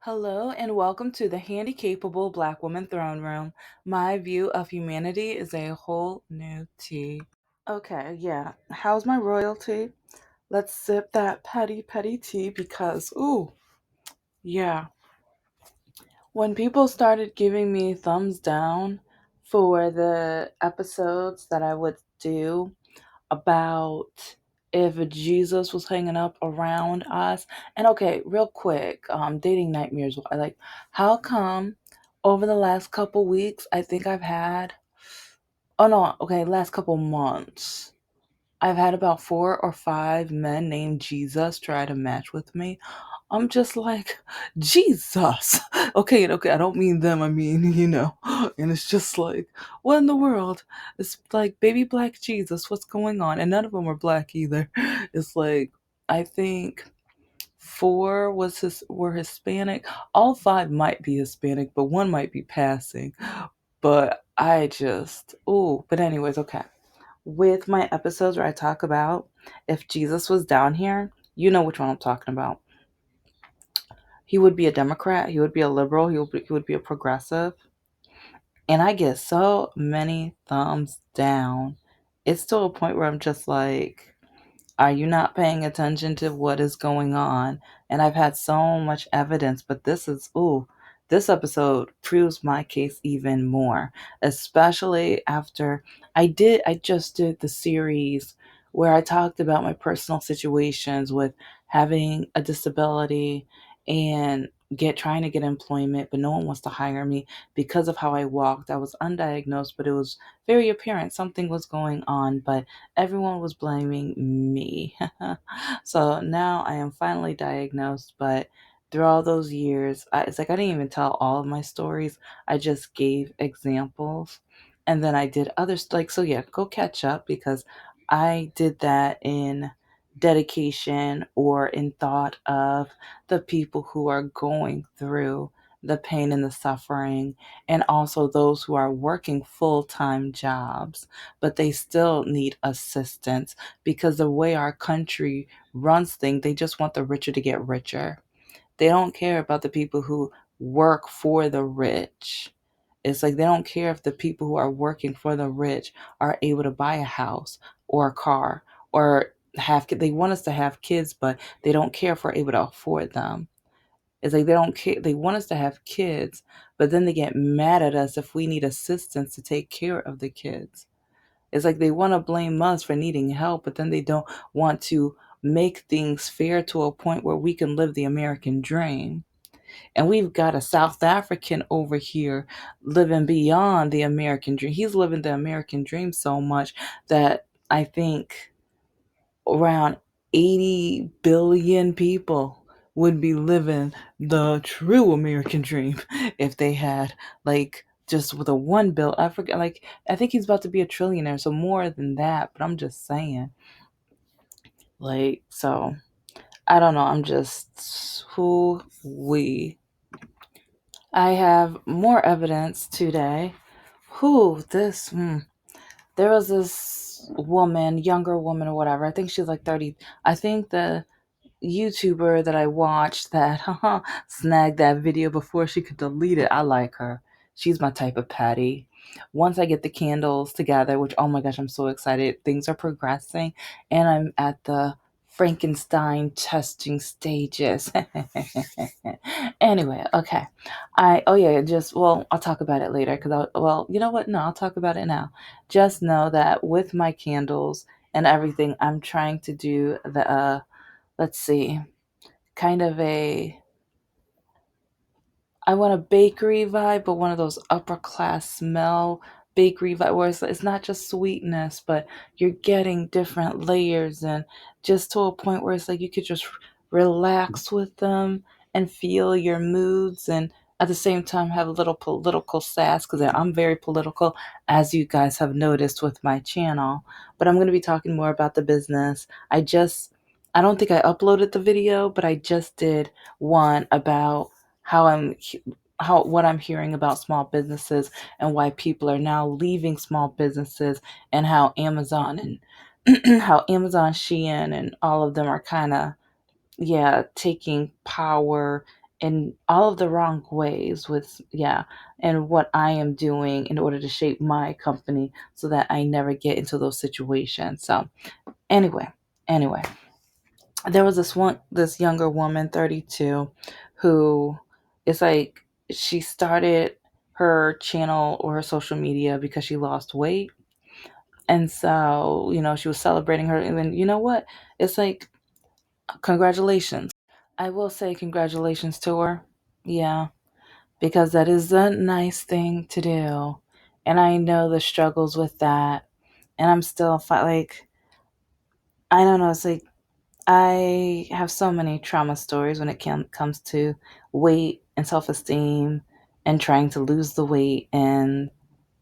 Hello and welcome to the Handicapable Black Woman Throne Room. My view of humanity is a whole new tea. Okay, yeah. How's my royalty? Let's sip that petty tea because, ooh, yeah. When people started giving me thumbs down for the episodes that I would do about if Jesus was hanging up around us. And okay, real quick, dating nightmares. Like, how come over the last couple weeks, I think I've had, oh no, okay, last couple months, I've had about 4 or 5 men named Jesus try to match with me. I'm just like, Jesus. Okay, I don't mean them, I mean, And it's just like, what in the world? It's like baby black Jesus, what's going on? And none of them were black either. It's like, I think were Hispanic. All 5 might be Hispanic, but one might be passing. But but anyways, okay. With my episodes where I talk about if Jesus was down here, you know which one I'm talking about. He would be a Democrat, he would be a liberal, he would be a progressive. And I get so many thumbs down. It's to a point where I'm just like, are you not paying attention to what is going on? And I've had so much evidence, but this episode proves my case even more, especially after I just did the series where I talked about my personal situations with having a disability and trying to get employment, but no one wants to hire me because of how I walked. I was undiagnosed, but it was very apparent something was going on, but everyone was blaming me. So now I am finally diagnosed, but through all those years, it's like I didn't even tell all of my stories. I just gave examples. And then I did others. Like, so yeah, go catch up because I did that in dedication or in thought of the people who are going through the pain and the suffering, and also those who are working full time jobs but they still need assistance because the way our country runs things, they just want the richer to get richer. They don't care about the people who work for the rich. It's like they don't care if the people who are working for the rich are able to buy a house or a car or they want us to have kids, but they don't care if we're able to afford them. It's like they don't care. They want us to have kids, but then they get mad at us if we need assistance to take care of the kids. It's like they want to blame us for needing help, but then they don't want to make things fair to a point where we can live the American dream. And we've got a South African over here living beyond the American dream. He's living the American dream so much that I think around 80 billion people would be living the true American dream if they had like just with a 1 bill. I forget, like I think he's about to be a trillionaire, so more than that. But I'm just saying, like, so I don't know. I'm just who we. I have more evidence today. Who this? There was this woman, younger woman or whatever. I think she's like 30. I think the YouTuber that I watched that snagged that video before she could delete it. I like her. She's my type of patty. Once I get the candles together, which oh my gosh, I'm so excited. Things are progressing and I'm at the Frankenstein testing stages. Anyway, okay. I'll talk about it later cuz you know what? No, I'll talk about it now. Just know that with my candles and everything, I'm trying to do the let's see, kind of I want a bakery vibe, but one of those upper class smell bakery vibe where it's not just sweetness, but you're getting different layers and just to a point where it's like you could just relax with them and feel your moods and at the same time have a little political sass because I'm very political, as you guys have noticed with my channel. But I'm going to be talking more about the business. I don't think I uploaded the video, but I just did one about how I'm how what I'm hearing about small businesses and why people are now leaving small businesses and how Amazon and how Amazon, Shein and all of them are kind of taking power in all of the wrong ways with, yeah, and what I am doing in order to shape my company so that I never get into those situations. So anyway, anyway, there was this younger woman, 32, who is like, she started her channel or her social media because she lost weight. And so, she was celebrating her. And then, you know what? It's like, congratulations. I will say congratulations to her. Yeah, because that is a nice thing to do. And I know the struggles with that. And I'm still like, I don't know. It's like, I have so many trauma stories when it comes to weight and self esteem and trying to lose the weight and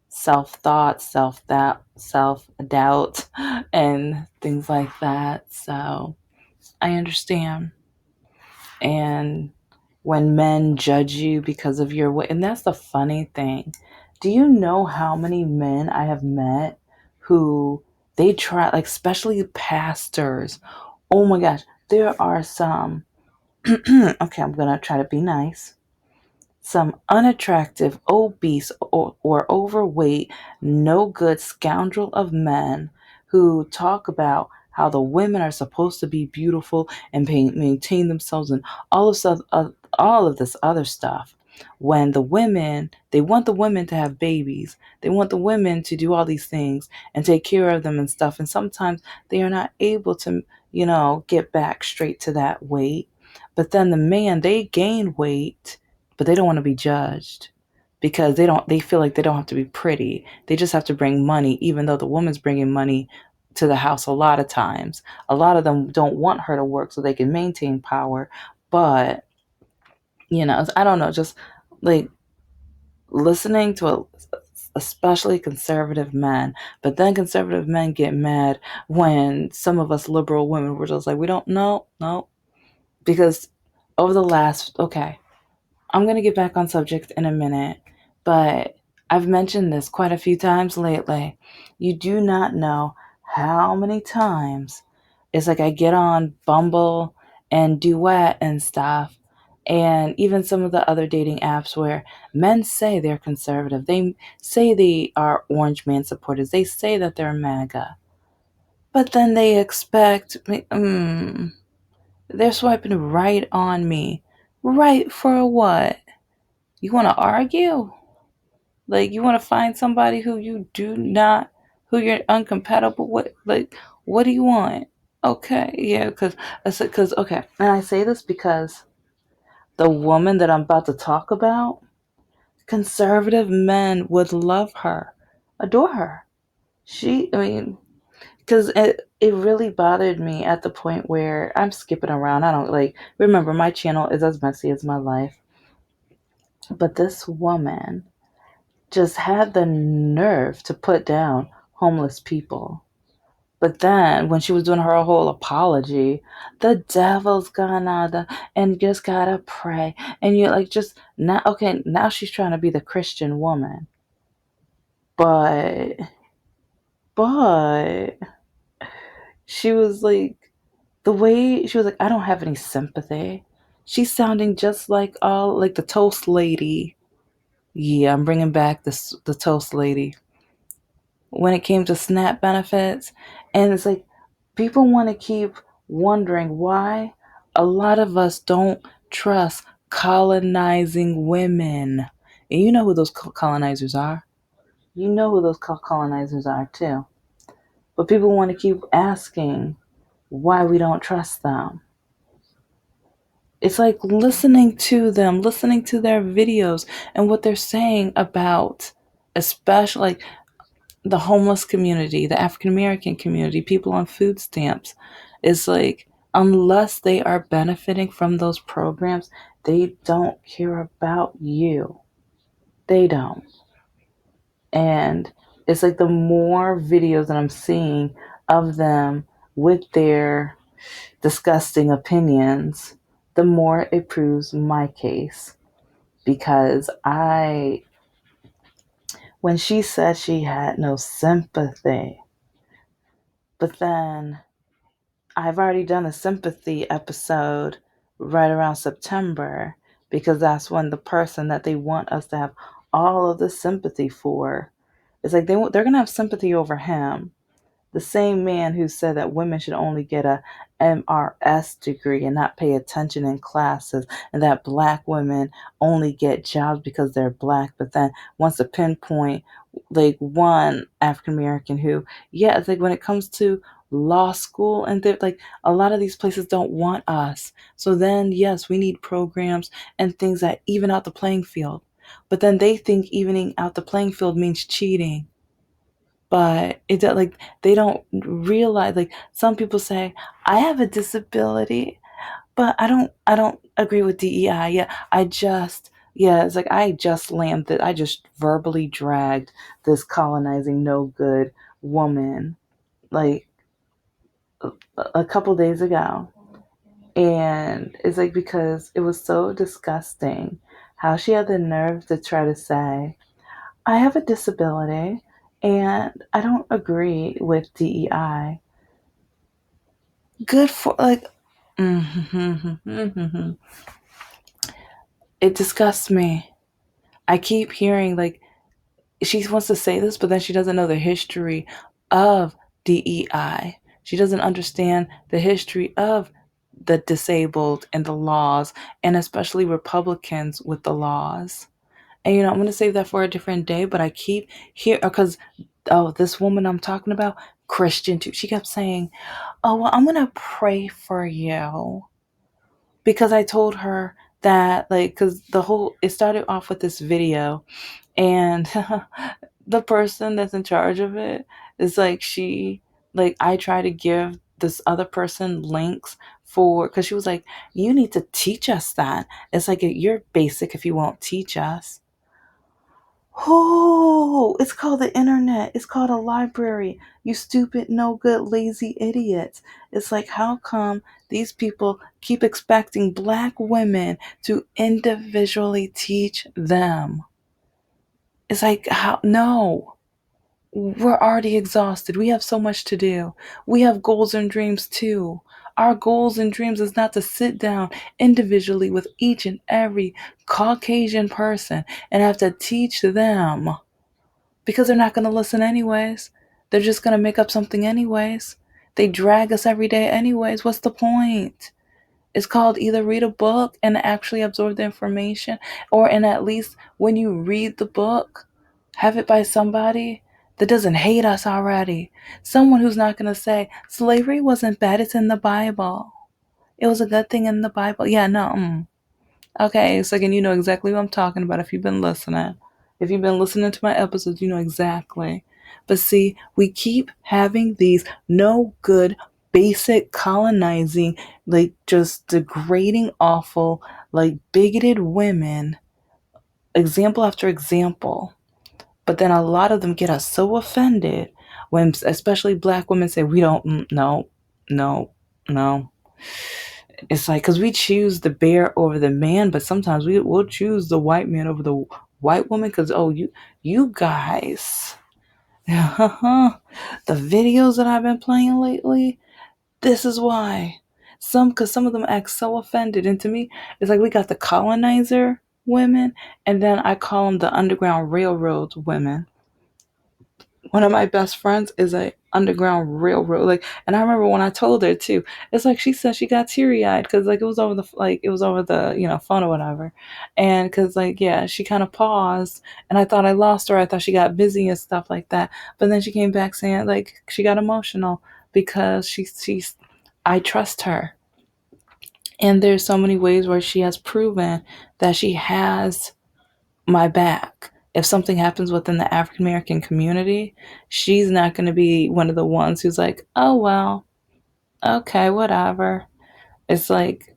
self thought, self doubt, and things like that. So I understand. And when men judge you because of your weight, and that's the funny thing. Do you know how many men I have met who they try, like, especially pastors? Oh my gosh, there are some. Okay, I'm gonna try to be nice. Some unattractive, obese, or overweight, no good scoundrel of men who talk about how the women are supposed to be beautiful and maintain themselves and all of this other stuff. When they want the women to have babies, they want the women to do all these things and take care of them and stuff. And sometimes they are not able to, get back straight to that weight. But then the man, they gain weight, but they don't want to be judged because they feel like they don't have to be pretty. They just have to bring money, even though the woman's bringing money to the house a lot of times. A lot of them don't want her to work so they can maintain power. But, I don't know, just like listening to especially conservative men. But then conservative men get mad when some of us liberal women were just like, we don't know, no. Because over the last, okay, I'm going to get back on subject in a minute, but I've mentioned this quite a few times lately. You do not know how many times it's like I get on Bumble and Duet and stuff, and even some of the other dating apps where men say they're conservative. They say they are Orange Man supporters. They say that they're MAGA. But then they expect me, they're swiping right on me. Right for what? You want to argue? Like, you want to find somebody who you're uncompatible with? Like, what do you want? Okay, yeah, okay. And I say this because the woman that I'm about to talk about, conservative men would love her, adore her. I mean, because it really bothered me at the point where I'm skipping around. I don't like, remember, my channel is as messy as my life. But this woman just had the nerve to put down homeless people. But then when she was doing her whole apology, the devil's gone out and you just gotta pray. And you're like, just now, okay, now she's trying to be the Christian woman. But, but she was like, the way she was like, I don't have any sympathy. She's sounding just like like the toast lady. Yeah, I'm bringing back the toast lady when it came to SNAP benefits. And it's like, people want to keep wondering why a lot of us don't trust colonizing women. And you know who those colonizers are. You know who those colonizers are too. But people want to keep asking why we don't trust them. It's like listening to them, listening to their videos and what they're saying about, especially like the homeless community, the African American community, people on food stamps. Is like, unless they are benefiting from those programs, they don't care about you. They don't. And it's like the more videos that I'm seeing of them with their disgusting opinions, the more it proves my case. Because when she said she had no sympathy, but then I've already done a sympathy episode right around September because that's when the person that they want us to have all of the sympathy for, it's like they're going to have sympathy over him, the same man who said that women should only get a MRS degree and not pay attention in classes, and that black women only get jobs because they're black, but then wants to pinpoint like one African American who, yeah, it's like when it comes to law school and they're like a lot of these places don't want us. So then yes, we need programs and things that even out the playing field. But then they think evening out the playing field means cheating, but it like they don't realize, like some people say I have a disability, but I don't agree with DEI. Yeah, it's like I just landed, I just verbally dragged this colonizing no good woman like a couple days ago, and it's like because it was so disgusting how she had the nerve to try to say I have a disability and I don't agree with DEI. Good for like, it disgusts me. I keep hearing like she wants to say this, but then she doesn't know the history of DEI. She doesn't understand the history of the disabled and the laws, and especially Republicans with the laws. And I'm going to save that for a different day, but I keep hearing, because, oh, this woman I'm talking about, Christian too, she kept saying, oh, well, I'm going to pray for you. Because I told her that, like, because it started off with this video, and the person that's in charge of it is like, I try to give this other person links because she was like, you need to teach us that. It's like, you're basic if you won't teach us. Oh, it's called the internet. It's called a library. You stupid, no good, lazy idiots. It's like, how come these people keep expecting black women to individually teach them? It's like, how? No. We're already exhausted. We have so much to do. We have goals and dreams too. Our goals and dreams is not to sit down individually with each and every Caucasian person and have to teach them, because they're not going to listen anyways. They're just going to make up something anyways. They drag us every day anyways. What's the point? It's called either read a book and actually absorb the information, or and at least when you read the book, have it by somebody that doesn't hate us already. Someone who's not going to say slavery wasn't bad, it's in the Bible. It was a good thing in the Bible. Yeah, no. Okay, so again, you know exactly what I'm talking about if you've been listening. If you've been listening to my episodes, you know exactly. But see, we keep having these no good, basic colonizing, like just degrading, awful, like bigoted women, example after example. But then a lot of them get us so offended when, especially black women, say, we don't, no, no, no. It's like, because we choose the bear over the man, but sometimes will choose the white man over the white woman because, oh, you guys, the videos that I've been playing lately, this is why. Because some of them act so offended. And to me, it's like we got the colonizer women, and then I call them the Underground Railroad women. One of my best friends is a Underground Railroad, like, and I remember when I told her too, it's like she said she got teary-eyed because like it was over the phone or whatever, and because like, yeah, she kind of paused, and I thought I lost her. I thought she got busy and stuff like that, but then she came back saying like she got emotional because she's I trust her, and there's so many ways where she has proven that she has my back. If something happens within the African American community, she's not going to be one of the ones who's like, oh, well, okay, whatever. It's like,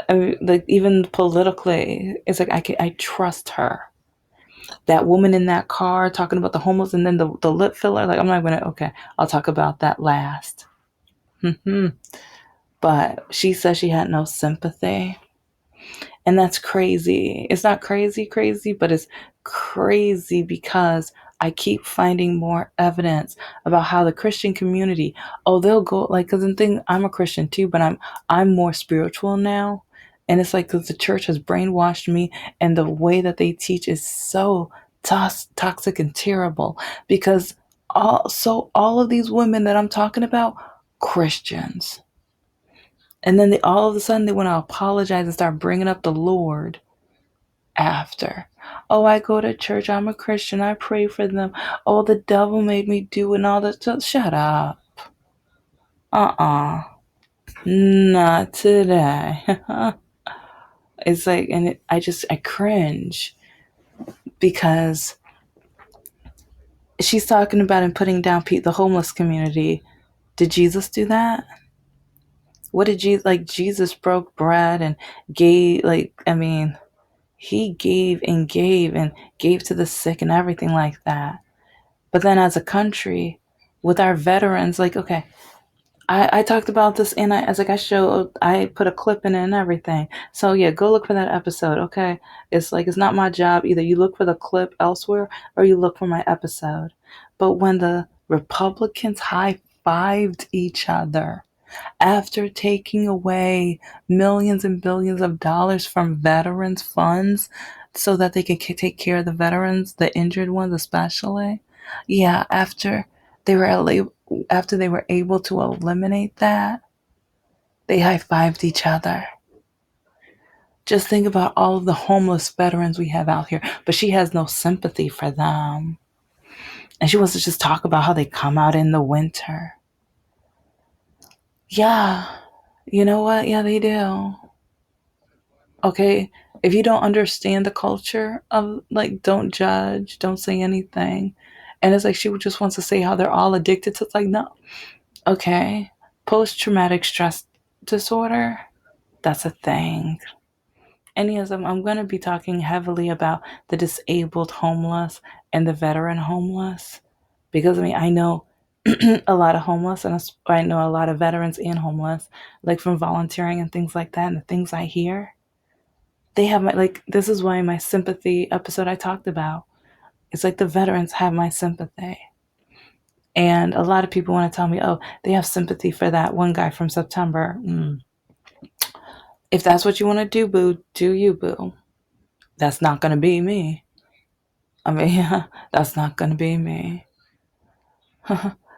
like even politically, it's like I trust her. That woman in that car talking about the homeless and then the lip filler, like, I'm not going to, okay, I'll talk about that last. But she said she had no sympathy. And that's crazy. It's not crazy, crazy, but it's crazy because I keep finding more evidence about how the Christian community, oh, they'll go like, because the thing, I'm a Christian too, but I'm more spiritual now. And it's like, because the church has brainwashed me, and the way that they teach is so toxic and terrible. Because all of these women that I'm talking about, Christians, and then all of a sudden they want to apologize and start bringing up the Lord after. Oh, I go to church. I'm a Christian. I pray for them. Oh, the devil made me do and all that. Shut up. Uh-uh. Not today. It's like, and I cringe because she's talking about and putting down the homeless community. Did Jesus do that? What did Jesus, like, Jesus broke bread and gave, like, I mean, he and gave to the sick and everything like that. But then as a country, with our veterans, like, okay, I talked about this, and I put a clip in it and everything. So yeah, go look for that episode, okay? It's like, it's not my job. Either you look for the clip elsewhere or you look for my episode. But when the Republicans high-fived each other after taking away millions and billions of dollars from veterans funds so that they could take care of the veterans, the injured ones especially. Yeah, after they were able to eliminate that, they high-fived each other. Just think about all of the homeless veterans we have out here, but she has no sympathy for them. And she wants to just talk about how they come out in the winter. Yeah, you know what? Yeah, they do. Okay, if you don't understand the culture of, like, don't judge, don't say anything. And it's like she just wants to say how they're all addicted to, it's like, no. Okay, post-traumatic stress disorder, that's a thing. And yes, I'm going to be talking heavily about the disabled homeless and the veteran homeless, because I mean, I know a lot of homeless, and I know a lot of veterans and homeless, like from volunteering and things like that, and the things I hear. They have my, like, this is why my sympathy episode I talked about. It's like the veterans have my sympathy. And a lot of people want to tell me, oh, they have sympathy for that one guy from September. If that's what you want to do, boo, do you, boo. That's not going to be me. I mean, yeah, that's not going to be me.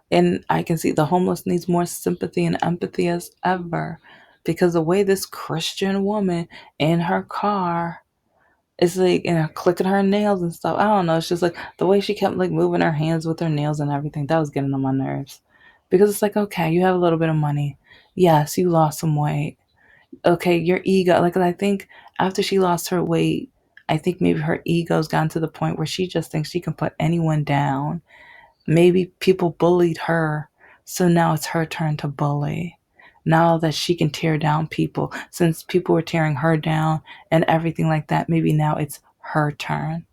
And I can see the homeless needs more sympathy and empathy as ever, because the way this Christian woman in her car, it's like, and her clicking her nails and stuff. I don't know. It's just like the way she kept, like, moving her hands with her nails and everything. That was getting on my nerves. Because it's like, okay, you have a little bit of money. Yes, you lost some weight. Okay, your ego. Like, I think after she lost her weight, I think maybe her ego's gotten to the point where she just thinks she can put anyone down. Maybe people bullied her, so now it's her turn to bully. Now that she can tear down people, since people were tearing her down and everything like that, maybe now it's her turn.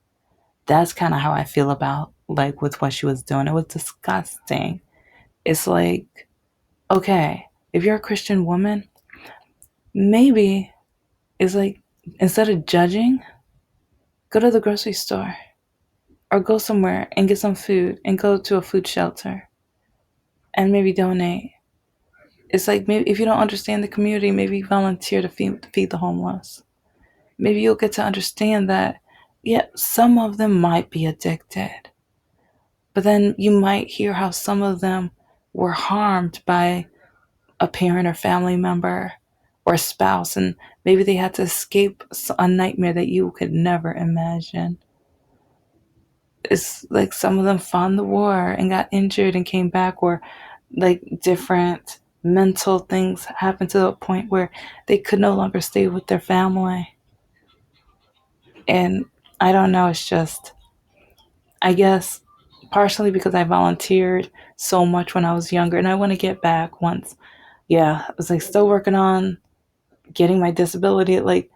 That's kind of how I feel about, like, with what she was doing. It was disgusting. It's like, okay, if you're a Christian woman, maybe it's like, instead of judging, go to the grocery store or go somewhere and get some food and go to a food shelter and maybe donate. It's like, maybe if you don't understand the community, maybe volunteer to feed the homeless. Maybe you'll get to understand that, yeah, some of them might be addicted, but then you might hear how some of them were harmed by a parent or family member or spouse, and maybe they had to escape a nightmare that you could never imagine. It's like some of them fought the war and got injured and came back, or like different mental things happened to a point where they could no longer stay with their family. And I don't know, it's just, I guess, partially because I volunteered so much when I was younger, and I want to get back once. Yeah, I was like still working on getting my disability. Like,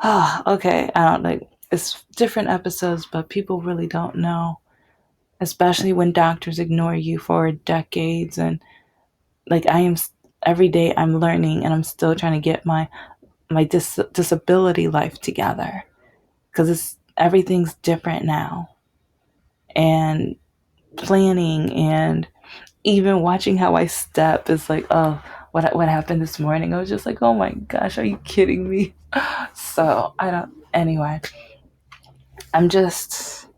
okay, I don't, like, it's different episodes, but people really don't know, especially when doctors ignore you for decades. And like, every day I'm learning, and I'm still trying to get my disability life together, because it's everything's different now, and planning and even watching how I step is like, oh, what happened this morning. I was just like, oh my gosh, are you kidding me? So I don't. Anyway, I'm just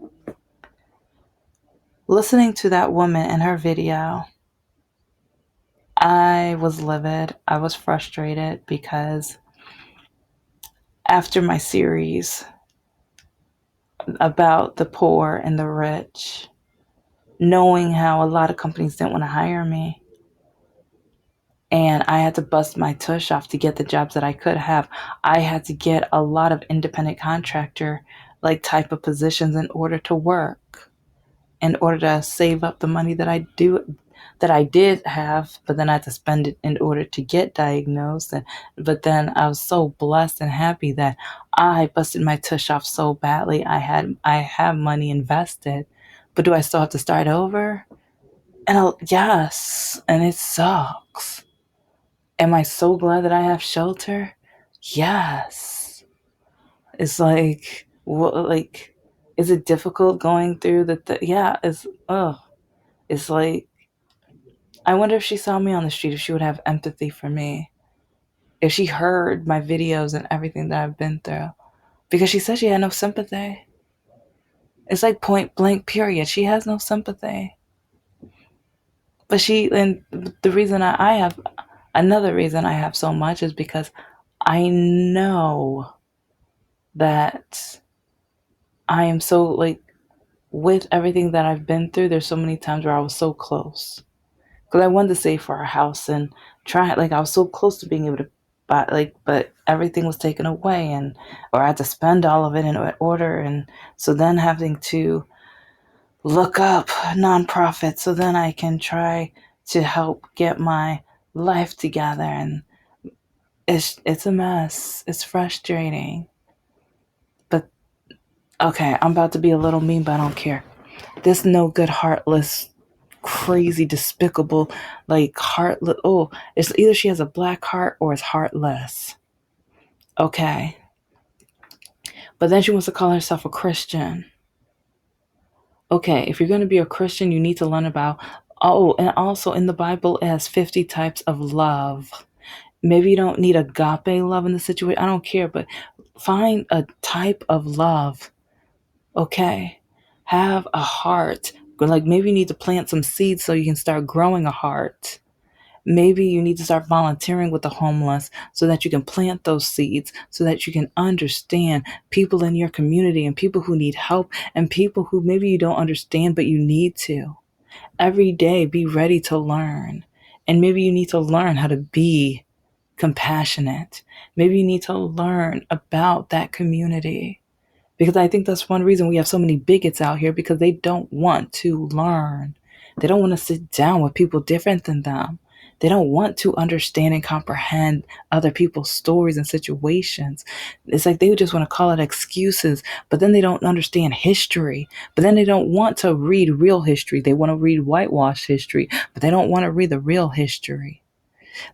listening to that woman and her video. I was livid. I was frustrated because after my series about the poor and the rich, knowing how a lot of companies didn't want to hire me, and I had to bust my tush off to get the jobs that I could have. I had to get a lot of independent contractor like type of positions in order to work, in order to save up the money that I did have, but then I had to spend it in order to get diagnosed. But then I was so blessed and happy that I busted my tush off so badly. I have money invested, but do I still have to start over? Yes, and it sucks. Am I so glad that I have shelter? Yes. It's like, what, like, is it difficult going through yeah, it's like, I wonder if she saw me on the street, if she would have empathy for me. If she heard my videos and everything that I've been through. Because she said she had no sympathy. It's like point blank, period. She has no sympathy. But and the reason I have, another reason I have so much is because I know that I am so like, with everything that I've been through, there's so many times where I was so close. Because I wanted to save for our house and try, like, I was so close to being able to buy, like, but everything was taken away, or I had to spend all of it in order. And so then having to look up nonprofits so then I can try to help get my life together. And it's a mess. It's frustrating. But okay, I'm about to be a little mean, but I don't care. This no good, heartless, crazy, despicable, like heartless. Oh, it's either she has a black heart or it's heartless. Okay. But then she wants to call herself a Christian. Okay, if you're going to be a Christian, you need to learn about. Oh, and also in the Bible, it has 50 types of love. Maybe you don't need agape love in the situation. I don't care, but find a type of love. Okay. Have a heart. Like maybe you need to plant some seeds so you can start growing a heart. Maybe you need to start volunteering with the homeless so that you can plant those seeds, so that you can understand people in your community and people who need help and people who maybe you don't understand, but you need to. Every day, be ready to learn. And maybe you need to learn how to be compassionate. Maybe you need to learn about that community. Because I think that's one reason we have so many bigots out here, because they don't want to learn. They don't want to sit down with people different than them. They don't want to understand and comprehend other people's stories and situations. It's like they just want to call it excuses, but then they don't understand history. But then they don't want to read real history. They want to read whitewash history, but they don't want to read the real history.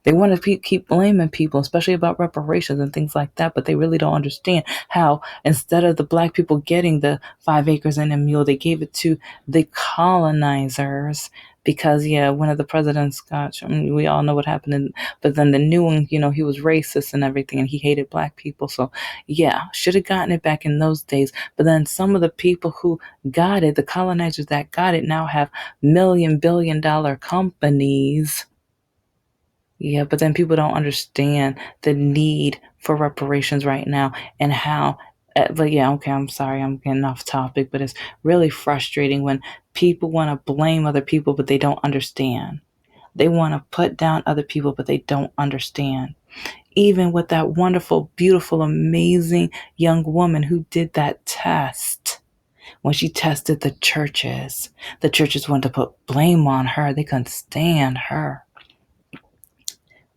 They want to keep blaming people, especially about reparations and things like that, but they really don't understand how instead of the black people getting the 5 acres and a mule, they gave it to the colonizers. Because yeah, one of the presidents got, I mean, we all know what happened, but then the new one, he was racist and everything, and he hated black people. So yeah, should have gotten it back in those days. But then some of the people who got it, the colonizers that got it, now have billion-dollar companies. Yeah, but then people don't understand the need for reparations right now and how. But yeah, okay, I'm sorry, I'm getting off topic, but it's really frustrating when people want to blame other people, but they don't understand. They want to put down other people, but they don't understand. Even with that wonderful, beautiful, amazing young woman who did that test, when she tested the churches wanted to put blame on her. They couldn't stand her.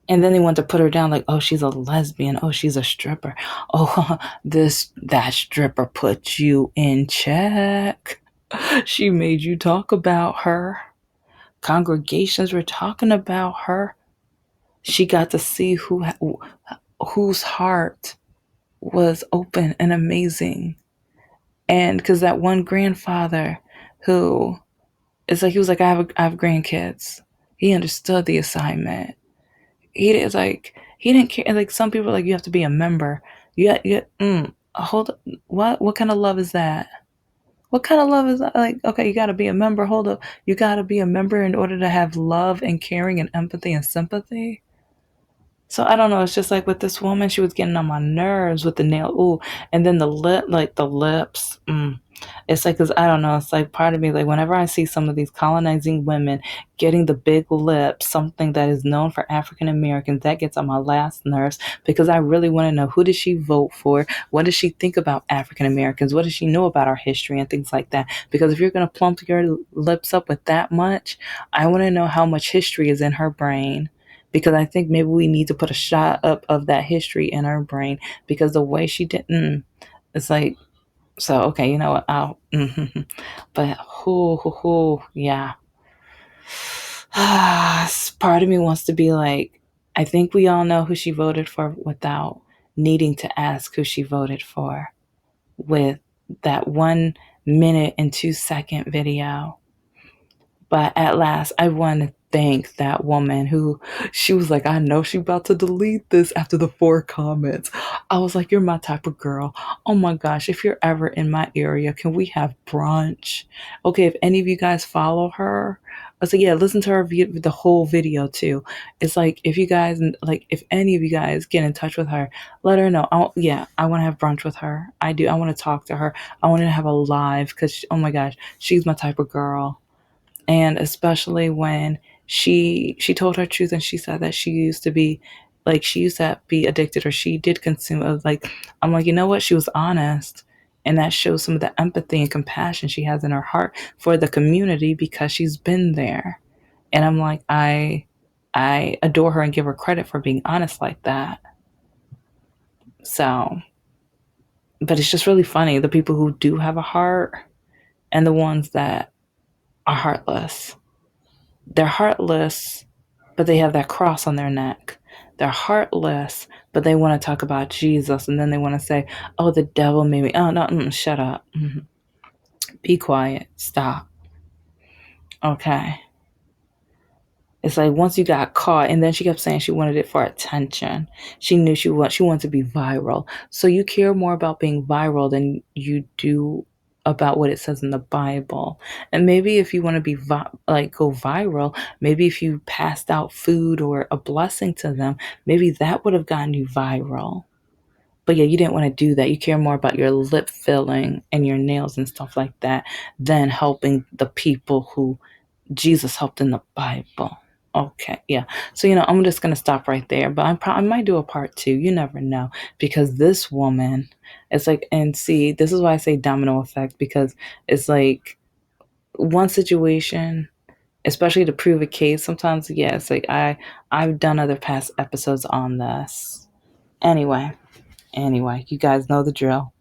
And then they want to put her down like, oh, she's a lesbian. Oh, she's a stripper. Oh, that stripper put you in check. She made you talk about her. Congregations were talking about her. She got to see whose heart was open and amazing. And because that one grandfather who, it's like he was like, I have grandkids. He understood the assignment. he didn't care. Like some people are like you have to be a member. Hold up. What kind of love is that? What kind of love is that? Like, okay, you got to be a member. Hold up. You got to be a member in order to have love and caring and empathy and sympathy. So I don't know. It's just like with this woman, she was getting on my nerves with the nail. Ooh, and then the lip, like the lips. It's like, cause I don't know. It's like part of me, like whenever I see some of these colonizing women getting the big lips, something that is known for African Americans, that gets on my last nerves because I really want to know, who does she vote for? What does she think about African Americans? What does she know about our history and things like that? Because if you're gonna plump your lips up with that much, I want to know how much history is in her brain, because I think maybe we need to put a shot up of that history in her brain, because the way she didn't, it's like, so okay, you know what? But yeah. Part of me wants to be like, I think we all know who she voted for without needing to ask who she voted for with that 1 minute and 2 second video. But at last, I want to thank that woman who, she was like, I know she about to delete this after the 4 comments. I was like, you're my type of girl. Oh my gosh, if you're ever in my area, can we have brunch? Okay, if any of you guys follow her, I was like, yeah, listen to her the whole video too. It's like, if you guys, like, if any of you guys get in touch with her, let her know. Yeah, I want to have brunch with her. I do. I want to talk to her. I want to have a live because, oh my gosh, she's my type of girl. And especially when she told her truth, and she said that she used to be, like, she used to be addicted, or she did consume of, like, I'm like, you know what, she was honest, and that shows some of the empathy and compassion she has in her heart for the community because she's been there. And I'm like, I adore her and give her credit for being honest like that. So, but it's just really funny, the people who do have a heart and the ones that are heartless. They're heartless, but they have that cross on their neck. They're heartless, but they want to talk about Jesus, and then they want to say, "Oh, the devil made me." Oh no, shut up. Be quiet. Stop. Okay. It's like once you got caught, and then she kept saying she wanted it for attention. She knew she wanted to be viral. So you care more about being viral than you do about what it says in the Bible. And maybe if you want to be like go viral, maybe if you passed out food or a blessing to them, maybe that would have gotten you viral. But yeah, you didn't want to do that. You care more about your lip filling and your nails and stuff like that than helping the people who Jesus helped in the Bible. Okay, yeah. So, I'm just going to stop right there, but I might do a part two. You never know, because this woman, it's like, and see, this is why I say domino effect, because it's like one situation, especially to prove a case. Sometimes, yeah, it's like I've done other past episodes on this. Anyway, you guys know the drill.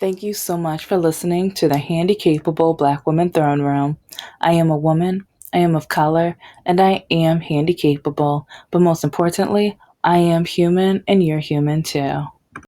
Thank you so much for listening to the Handicapable Black Woman Throne Room. I am a woman, I am of color, and I am handicapable. But most importantly, I am human, and you're human too.